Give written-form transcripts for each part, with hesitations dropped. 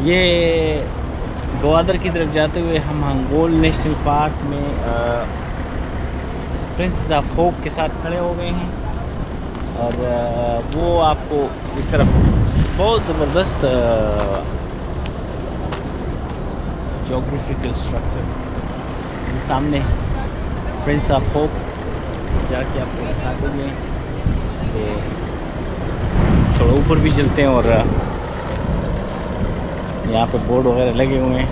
ये गवादर की तरफ जाते हुए हम हंगोल नेशनल पार्क में प्रिंसेस ऑफ होप के साथ खड़े हो गए हैं और वो आपको इस तरफ बहुत ज़बरदस्त जोग्राफिकल स्ट्रक्चर सामने प्रिंस ऑफ होप जाके आपको दिखा देंगे। थोड़ा ऊपर भी चलते हैं और यहाँ पे बोर्ड वगैरह लगे हुए हैं।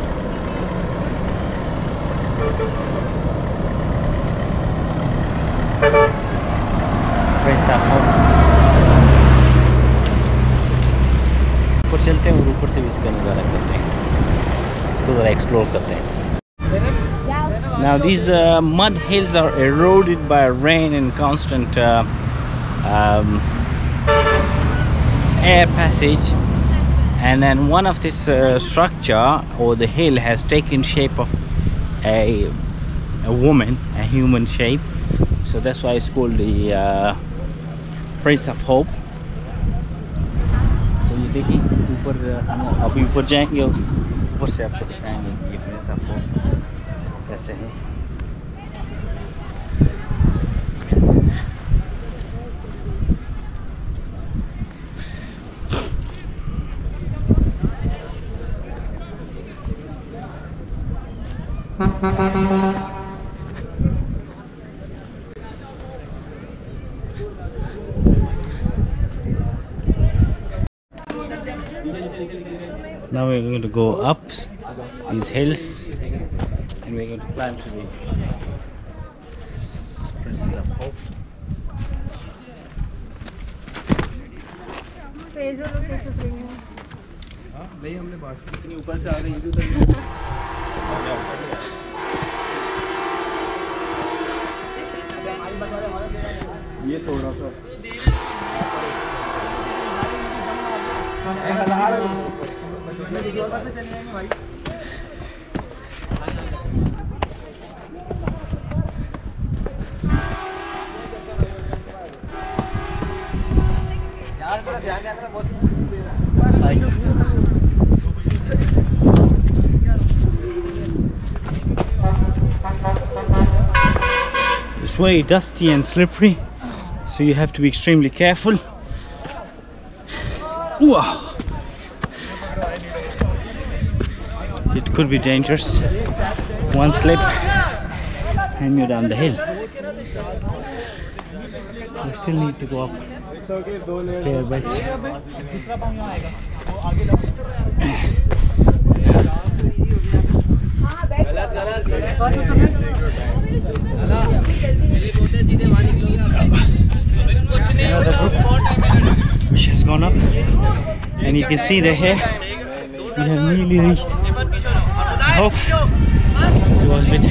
ऊपर चलते हैं और ऊपर से भी इसका नज़ारा करते हैं, इसको ज़रा एक्सप्लोर करते हैं। Now these mud hills are eroded by rain and constant air passage, and then one of this structure or the hill has taken shape of a woman, a human shape, so that's why it's called the Prince of Hope. So ये देखिए ऊपर हम अभी ऊपर जाएंगे और ऊपर से आपको दिखाएंगे ये Prince of Hope कैसे है। Now we're going to go up these hills and we're going to climb to the Princess of Hope. नहीं हमने बात इतनी ऊपर से आ गई इधर ये थोड़ा सा It's very dusty and slippery, so you have to be extremely careful. Wow. It could be dangerous. One slip and you're down the hill. You still need to go up fair bit. Another group which has gone up, and you can see the hair. We have nearly reached. I hope it was a bit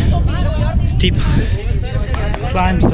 steep climb, so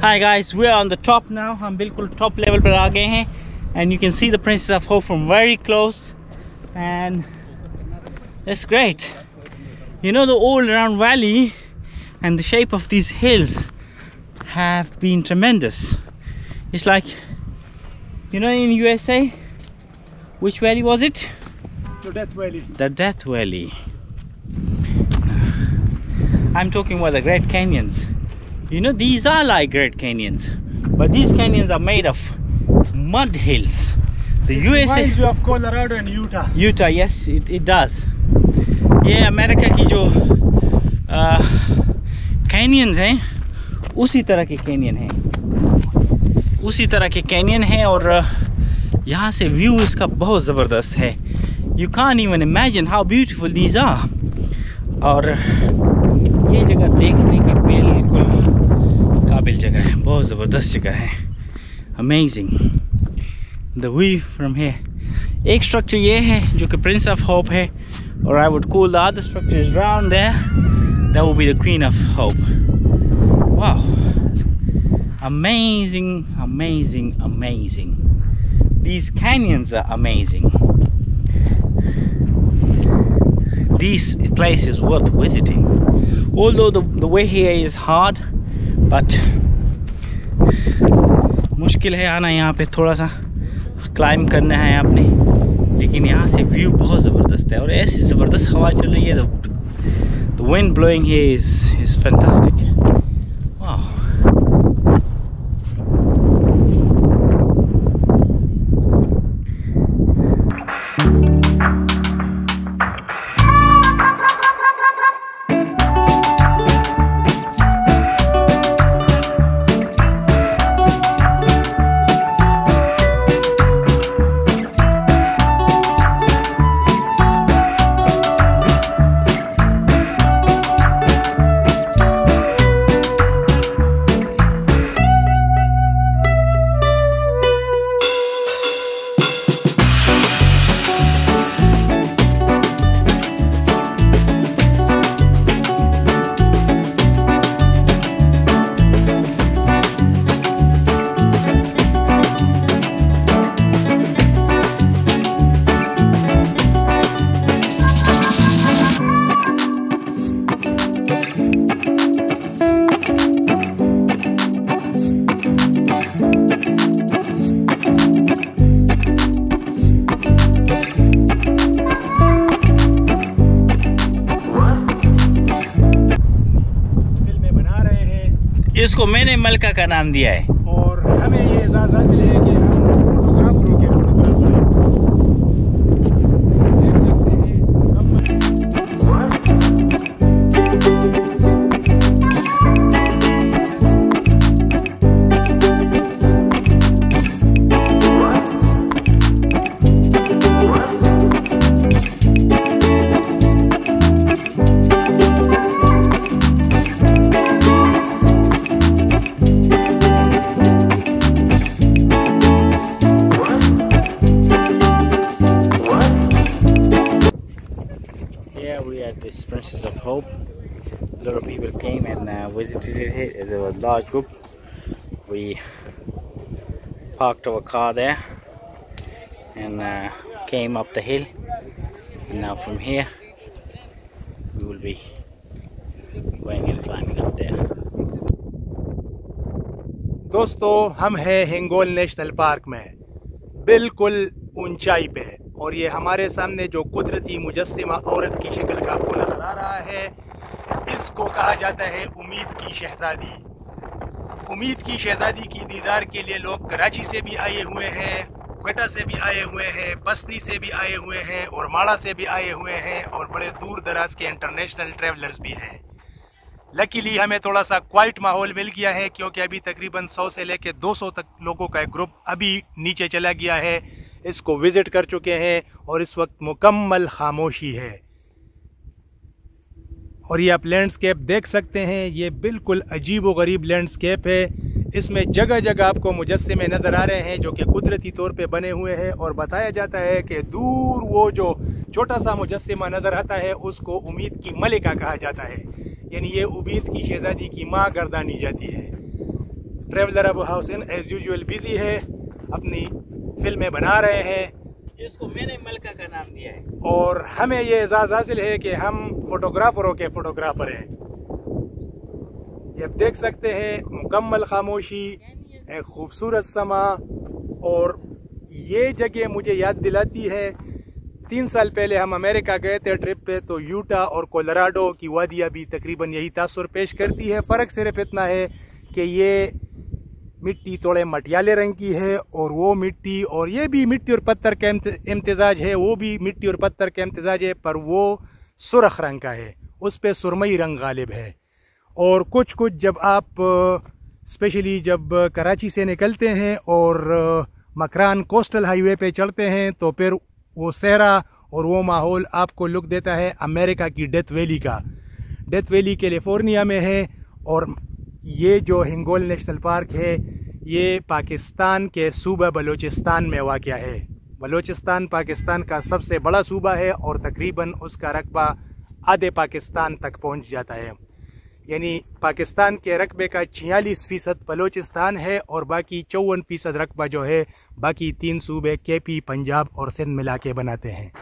Hi guys, we are on the top now. हम बिल्कुल top level पर आ गए हैं, and you can see the Princess of Hope from very close, and it's great. You know, the all around valley and the shape of these hills have been tremendous. It's like, you know, in USA, which valley was it? The Death Valley. The Death Valley. I'm talking about the Great Canyons. You know, these are like Great Canyons, but these canyons are made of mud hills. The USA reminds you of Colorado and Utah. Utah, yes, it does. ये America की जो canyons हैं, उसी तरह के canyon हैं, उसी तरह के कैनियन हैं, और यहाँ से व्यू इसका बहुत ज़बरदस्त है। You can't even imagine how beautiful these are. और ये जगह देखने की बिल्कुल काबिल जगह है, बहुत ज़बरदस्त जगह है. Amazing the view from here. एक स्ट्रक्चर ये है जो कि प्रिंस ऑफ होप है, और I would call the other structures around there, that will be the queen of hope. Wow, amazing, amazing, amazing. These canyons are amazing. This place is worth visiting, although the way here is hard, but मुश्किल है आना यहाँ पे, थोड़ा सा climb करना है आपने, लेकिन यहाँ से व्यू बहुत ज़बरदस्त है और ऐसी ज़बरदस्त हवा चल रही है. The wind blowing here is fantastic. Wow. इसको मैंने मलका का नाम दिया है, और हमें ये इजाज़त हासिल है कि हम फोटोग्राफरों के फोटोग्राफर हैं. देख this Princess of Hope. A lot of people came and visited it. It was a large group. We parked our car there and came up the hill, and now from here we will be going and climbing up there. दोस्तों, हम हैं Hingol national park में, बिल्कुल ऊंचाई पे, और ये हमारे सामने जो कुदरती मुजस्सिमा औरत की शक्ल का आपको नजर आ रहा है, इसको कहा जाता है उम्मीद की शहजादी. उम्मीद की शहजादी की दीदार के लिए लोग कराची से भी आए हुए हैं, क्वेटा से भी आए हुए हैं, बसनी से भी आए हुए हैं, और माड़ा से भी आए हुए हैं, और बड़े दूर दराज के इंटरनेशनल ट्रैवलर्स भी हैं. लकीली हमें थोड़ा सा क्वाइट माहौल मिल गया है, क्योंकि अभी तकरीबन 100 से लेकर 200 तक लोगों का एक ग्रुप अभी नीचे चला गया है, इसको विज़िट कर चुके हैं, और इस वक्त मुकम्मल खामोशी है. और ये आप लैंडस्केप देख सकते हैं, ये बिल्कुल अजीब व गरीब लैंडस्केप है. इसमें जगह जगह आपको मुजस्सिमे नज़र आ रहे हैं जो कि कुदरती तौर पे बने हुए हैं, और बताया जाता है कि दूर वो जो छोटा सा मुजस्सिमा नज़र आता है उसको उम्मीद की मलिका कहा जाता है, यानी ये उम्मीद की शहजादी की माँ गर्दानी जाती है. Traveller Abu Hussain as usual busy है, अपनी फिल्में बना रहे हैं. इसको मैंने मलका का नाम दिया है, और हमें ये एजाज़ हासिल है कि हम फोटोग्राफरों के फोटोग्राफर हैं. ये आप देख सकते हैं, मुकम्मल खामोशी, एक खूबसूरत समा, और ये जगह मुझे याद दिलाती है 3 साल पहले हम अमेरिका गए थे ट्रिप पे, तो यूटा और कोलोराडो की वादियाँ भी तकरीबन यही तासुर पेश करती है. फ़र्क सिर्फ इतना है कि ये मिट्टी थोड़े मटियाले रंग की है, और वो मिट्टी, और ये भी मिट्टी और पत्थर का इम्तिजाज है, वो भी मिट्टी और पत्थर का इम्तिजाज है, पर वो सुर्ख रंग का है, उस पर सुरमई रंग गालिब है. और कुछ कुछ जब आप स्पेशली जब कराची से निकलते हैं और मकरान कोस्टल हाईवे पे चढ़ते हैं, तो फिर वो सहरा और वो माहौल आपको लुक देता है अमेरिका की डेथ वैली का। डेथ वैली कैलिफोर्निया में है और ये जो हिंगोल नेशनल पार्क है ये पाकिस्तान के सूबा बलूचिस्तान में वाक़या है। बलूचिस्तान पाकिस्तान का सबसे बड़ा सूबा है और तकरीबन उसका रकबा आधे पाकिस्तान तक पहुंच जाता है। यानी पाकिस्तान के रकबे का 46% बलूचिस्तान है और बाकी 54% रकबा जो है बाकी 3 सूबे KP, पंजाब और सिंध मिला के बनाते हैं।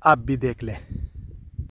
आप भी देख लें।